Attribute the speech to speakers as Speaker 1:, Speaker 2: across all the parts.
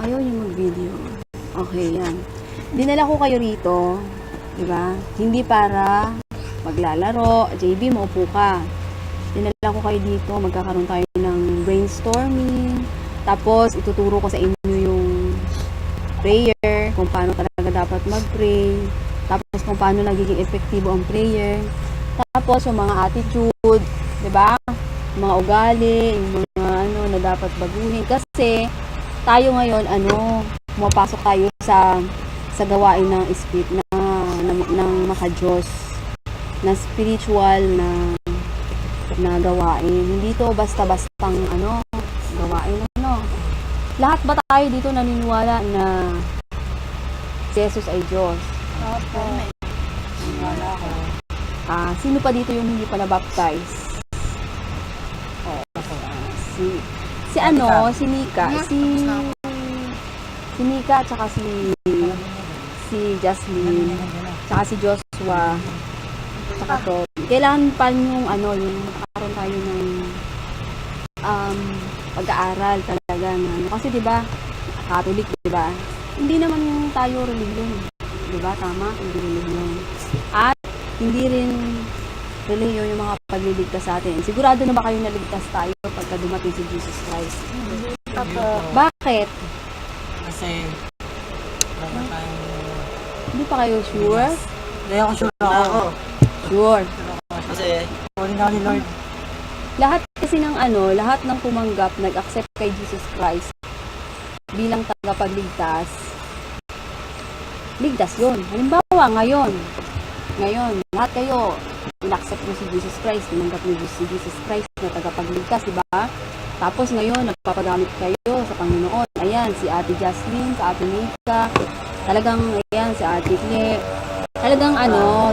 Speaker 1: Ayaw niyo mag-video. Okay, yan. Dinala ko kayo rito, di ba? Hindi para maglalaro. JB, maupo ka. Dinala ko kayo dito, magkakaroon tayo ng brainstorming. Tapos, ituturo ko sa inyo yung prayer, kung paano talaga dapat mag-pray. Tapos, kung paano nagiging epektibo ang prayer. Tapos, yung mga attitude, di ba? Mga ugali, yung mga ano na dapat baguhin. Kasi, tayo ngayon, pumapasok tayo sa gawain ng spirit ng maka-Diyos, na spiritual na gawain. Hindi to basta-bastang gawain. Lahat ba tayo dito naniniwala na si Jesus ay Diyos?
Speaker 2: Opo.
Speaker 1: Naniniwala ako. Sino pa dito yung hindi pa na-baptize? Si Nika. Si Nika at saka si Jasmine, tsaka si Joshua, tsaka to. Kailangan pa yung magkakaroon tayo ng pag-aaral talaga kasi 'di ba? Catholic, 'di ba? Hindi naman yung tayo religion, 'di ba? Tama, hindi religion. At hindi rin religion yung mga pagliligtas sa atin. Sigurado na ba kayo naligtas tayo pagka dumating si Jesus Christ?
Speaker 2: Opo.
Speaker 1: Bakit?
Speaker 3: Kasi
Speaker 1: Hindi pa kayo sure?
Speaker 3: hindi ako sure ako.
Speaker 1: Sure.
Speaker 3: Kasi calling ako ni Lord.
Speaker 1: Lahat kasi lahat ng tumanggap, nag-accept kay Jesus Christ bilang tagapagligtas, ligtas yun. Halimbawa, ngayon, lahat kayo, in-accept mo si Jesus Christ, tinanggap mo si Jesus Christ na tagapagligtas, diba? Tapos ngayon, nagpapagamit kayo sa Panginoon. Ayan, si Ate Jasmine, si Ate Nika, talagang, ayan, si Ate Cle, talagang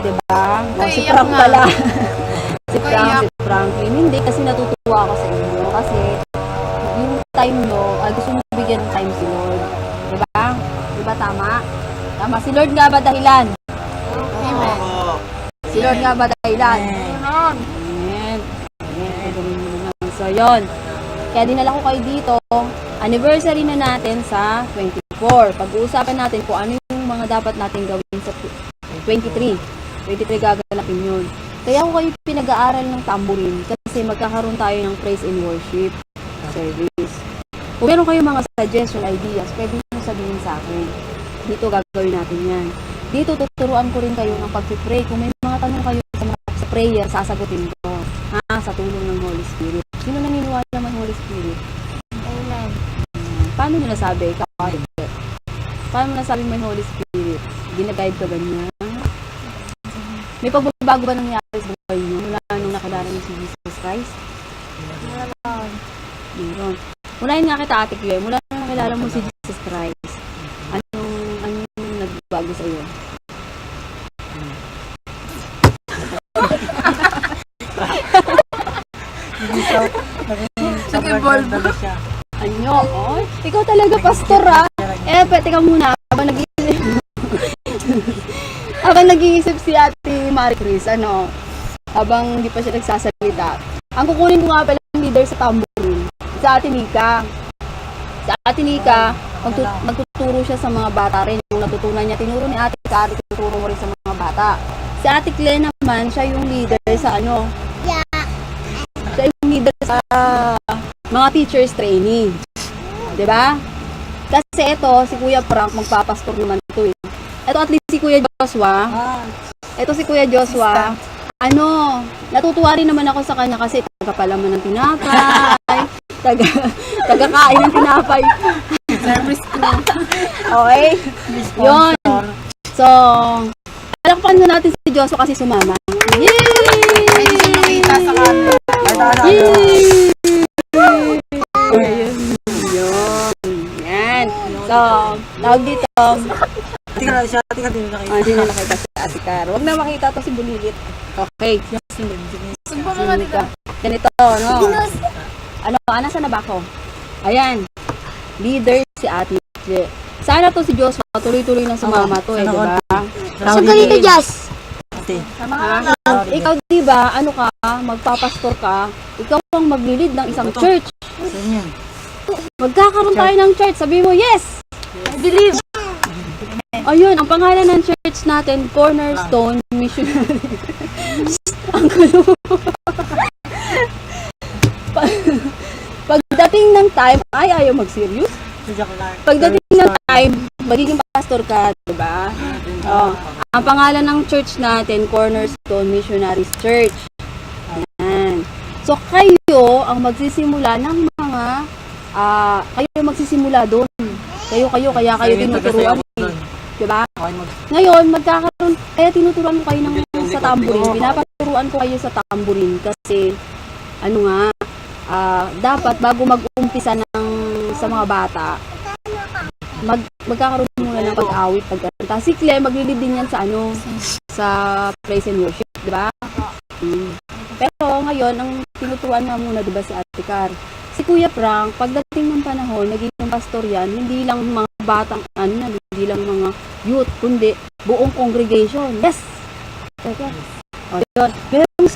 Speaker 1: diba? Si Frank pala. si Franklin. Hindi, kasi natutuwa ako sa inyo. Kasi, yung time nyo, gusto nyo bigyan ng time si Lord. Diba? Diba tama? Tama. Si Lord nga ba dahilan?
Speaker 2: Amen.
Speaker 1: Si Lord nga ba dahilan?
Speaker 2: Amen.
Speaker 1: Amen. So, yun. Kaya dinala ko kayo dito. Anniversary na natin sa 24. Pag-uusapan natin kung ano yung mga dapat natin gawin sa 23. 23 gaganapin yun. Kaya ako kayo pinag-aaral ng tambourine kasi magkakaroon tayo ng praise and worship service. Kung meron kayo mga suggestion, ideas, pwede nyo sabihin sa akin. Dito gagawin natin yan. Dito tuturuan ko rin kayo ng pag-pray. Kung may mga tanong kayo sa prayer, sasagutin ko. Sa tulong ng Holy Spirit. Sino naniniwala naman Holy Spirit?
Speaker 2: Amen.
Speaker 1: Paano nyo nasabi? Paano mo nasabi may Holy Spirit? Gina-guide ka ba niya? May pagbabago ba nangyari sa buhay niyo mula nung nakilala niyo si Jesus Christ? Meron. Unahin nga kita, Ate Claire, mula nung nakilala mo si Jesus Christ, anong nagbago sa iyo?
Speaker 2: Nag-evolve.
Speaker 1: Anyo, ikaw talaga pastor teka muna, habang nag-iisip si Ate Marie Chris, habang hindi pa siya nagsasalita, ang kukunin ko nga pala ng leader sa tambourine, si Ate Nika. Si Ate Nika, magtuturo siya sa mga bata rin, yung natutunan niya, tinuro ni Ate Kari, tuturo mo rin sa mga bata. Si Ate Claire naman, siya yung leader sa siya yung leader sa mga teachers training. Diba? Kasi ito, si Kuya Frank, magpapastor naman ito eh. Ito at least si Kuya Joshua. Ito si Kuya Joshua. Natutuwa rin naman ako sa kanya kasi taga-palaman ng tinapay. Taga-kain ng tinapay.
Speaker 2: Service crew.
Speaker 1: Okay? Yun. So, alakpan na natin si Joshua kasi sumama. Yay!
Speaker 2: Ay, hindi siya makita sa camera.
Speaker 1: Yay! Yan. So, tawag dito. Hindi na nakita si Ate Car. Huwag na makita to si Bulilit. Okay.
Speaker 2: Saan pa mga dito?
Speaker 1: Ganito, nasa na ba ako? Ayan. Leader si Ate Cle. Sana to si Joshua, tuloy-tuloy na sumama to diba?
Speaker 2: Saan ka dito, Jazz?
Speaker 1: Ikaw diba, magpapastor ka, ikaw ang maglilid ng isang church. Magkakaroon tayo ng church, sabi mo, yes!
Speaker 2: I believe.
Speaker 1: Ayun, ang pangalan ng church natin, Cornerstone Missionary. Ang gulo. Pagdating ng time, ay ayaw mag-serious.
Speaker 3: Joke lang.
Speaker 1: Pagdating ng time, magiging pastor ka, diba? Oh, ang pangalan ng church natin, Cornerstone Missionary Church. Ayan. So, kayo ang magsisimula ng mga, kayo magsisimula doon. Kaya kayo tinuturuan. Diba?
Speaker 3: Okay,
Speaker 1: Ngayon, magkakaroon, kaya tinuturuan ko kayo ng sa tambourine. Pinapaturuan ko kayo sa tambourine kasi, ano nga, dapat bago mag-umpisa sa mga bata, magkakaroon muna ng pag-awit, pagkanta. Si Claire, maglilid din yan sa praise and worship, di ba? Pero ngayon, ang tinuturuan na muna, di ba, si Ate Car. Si Kuya Frank, pagdating ng panahon, naging pastor yan, hindi lang mga batang, hindi lang mga youth, kundi buong congregation. Yes! Teka. O, yun. Merong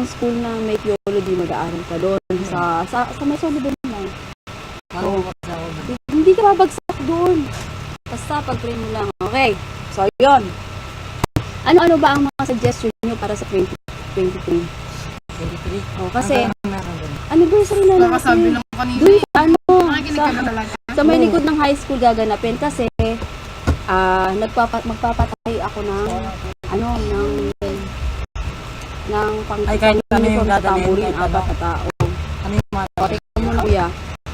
Speaker 1: school na may theology, mag-aaral ka doon. Sa may solo doon lang.
Speaker 3: Ano
Speaker 1: Hindi ka babagsak doon. Basta pag-pray mo lang. Okay. So, yun. Ano-ano ba ang mga suggestion nyo para sa 2023?
Speaker 3: 23.
Speaker 1: O, kasi,
Speaker 3: Meron din.
Speaker 1: anniversary na
Speaker 2: Nakasabi
Speaker 1: natin.
Speaker 2: lang kanina.
Speaker 1: Doon sa
Speaker 2: Nakikinig ka na talaga.
Speaker 1: sa may likod ng high school gaganapin kasi magpapatay ako ng
Speaker 3: Ay, kahit kami yung
Speaker 1: sa
Speaker 3: dadalhin,
Speaker 1: tambourine,
Speaker 3: kahit ano.
Speaker 1: 4 na tao.
Speaker 3: Ano yung mga
Speaker 1: Okay, muna kuya.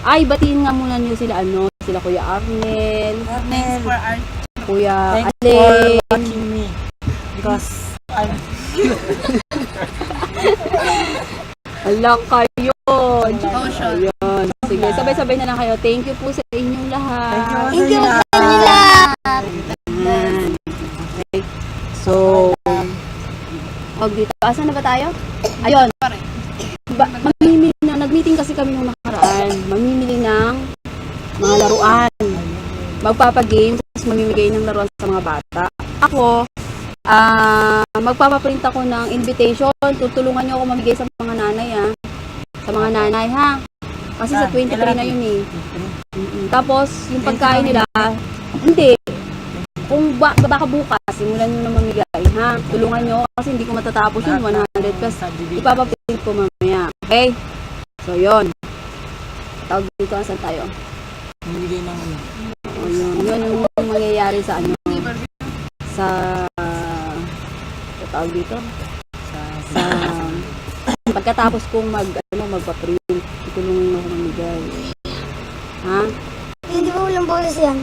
Speaker 1: Ay, batiin nga muna niyo sila sila Kuya Arnel,
Speaker 2: Thanks for our
Speaker 1: Kuya
Speaker 3: Thanks for
Speaker 1: Ale.
Speaker 3: watching me. Because I'm
Speaker 1: Ala kayo.
Speaker 2: Ocean.
Speaker 1: Ayun. Sige, sabay-sabay na lang kayo. Thank you po sa inyong lahat.
Speaker 3: Thank you sa
Speaker 2: kanila.
Speaker 1: Ayan. Okay. So, dito. Asan na ba tayo? Ayun. Nag-meeting kasi kami nung nakaraan. Mamimili ng mga laruan. Magpapagames, tapos mamimigay ng laruan sa mga bata. Ako, magpapaprint ako ng invitation. Tutulungan niyo ako mamigay sa mga nanay, ha? Sa mga nanay, ha? Kasi sa 23 na yun, eh. Tapos, yung pagkain nila, hindi. Kung baka bukas, simulan nyo na mamigay, ha? Tulungan nyo kasi hindi ko matatapos yun, 100 pesos. Ipapaprint ko mamaya, okay? So, yun. Tawag dito, asan tayo?
Speaker 3: Bumigay ng
Speaker 1: O, yun yung mangyayari sa sa tawag dito? Sa pagkatapos kong magpa-print, tutulungan ako mamigay. Ha?
Speaker 2: Hindi ba walang boses yan?